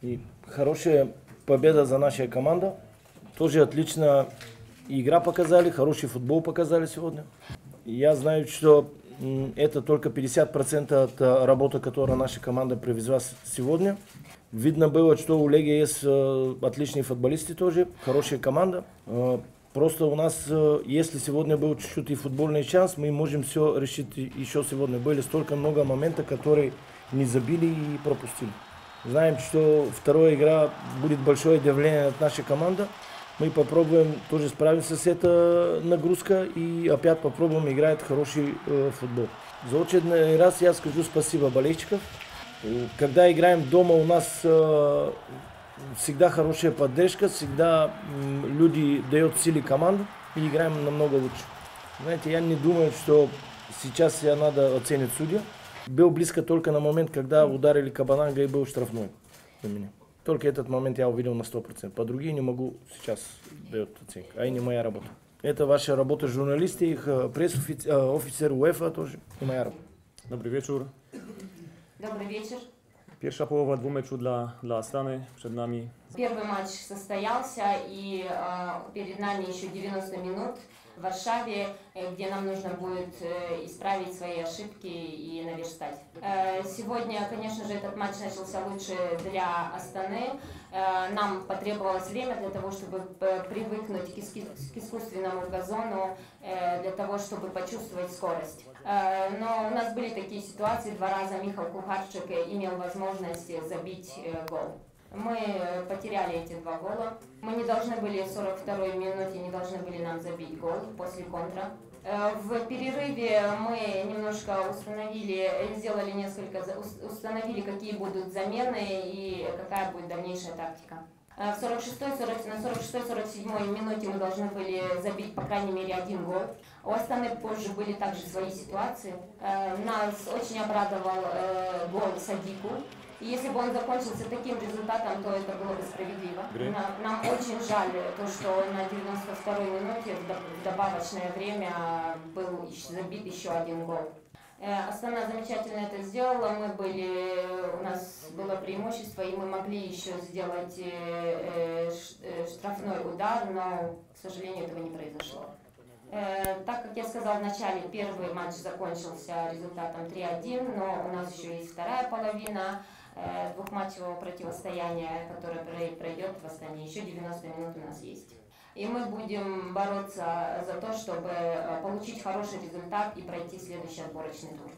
И хорошая победа за нашу команду. Тоже отлично игра показали, хороший футбол показали сегодня. Я знаю, что это только 50% от работы, которую наша команда привезла сегодня. Видно было, что у Легии есть отличные футболисты тоже, хорошая команда. Просто у нас, если сегодня был чуть-чуть и футбольный шанс, мы можем все решить еще сегодня. Были столько много моментов, которые не забили и пропустили. Знаем, что вторая игра будет большое давление от нашей команды. Мы попробуем тоже справиться с этой нагрузкой и опять попробуем играть хороший футбол. За очередной раз я скажу спасибо болельщикам. Когда играем дома, у нас всегда хорошая поддержка, всегда люди дают силы команду и играем намного лучше. Знаете, я не думаю, что сейчас я надо оценить судью. Был близко только на момент, когда ударили Кабананга и был штрафной для меня. Только этот момент я увидел на 100%. По другим не могу сейчас дать оценку. А и не моя работа. Это ваша работа журналисты, их пресс-офицер УЕФА тоже. И моя работа. Dobry wieczór. Добрый вечер. Pierwsza połowa dwumeczu dla Astany przed nami. Первый матч состоялся, и перед нами еще 90 минут в Варшаве, где нам нужно будет исправить свои ошибки и наверстать. Сегодня, конечно же, этот матч начался лучше для Астаны. Нам потребовалось время для того, чтобы привыкнуть к искусственному газону, для того, чтобы почувствовать скорость. Но у нас были такие ситуации, 2 раза Михаил Кухарчик имел возможность забить гол. Мы потеряли эти 2 гола. Мы не должны были в 42-й минуте, не должны были нам забить гол после контра. В перерыве мы немножко установили, какие будут замены и какая будет дальнейшая тактика. На 46-47 минуте мы должны были забить, по крайней мере, 1 гол. У Астаны позже были также свои ситуации. Нас очень обрадовал гол Садику. И если бы он закончился таким результатом, то это было бы справедливо. Нам очень жаль то, что на 92-й минуте в добавочное время был забит еще 1 гол. Астана замечательно это сделала, у нас было преимущество, и мы могли еще сделать штрафной удар, но, к сожалению, этого не произошло. Так как я сказала в начале, первый матч закончился результатом 3-1, но у нас еще есть вторая половина двухматчевого противостояния, которое пройдет в Астане. Еще 90 минут у нас есть. И мы будем бороться за то, чтобы получить хороший результат и пройти следующий отборочный тур.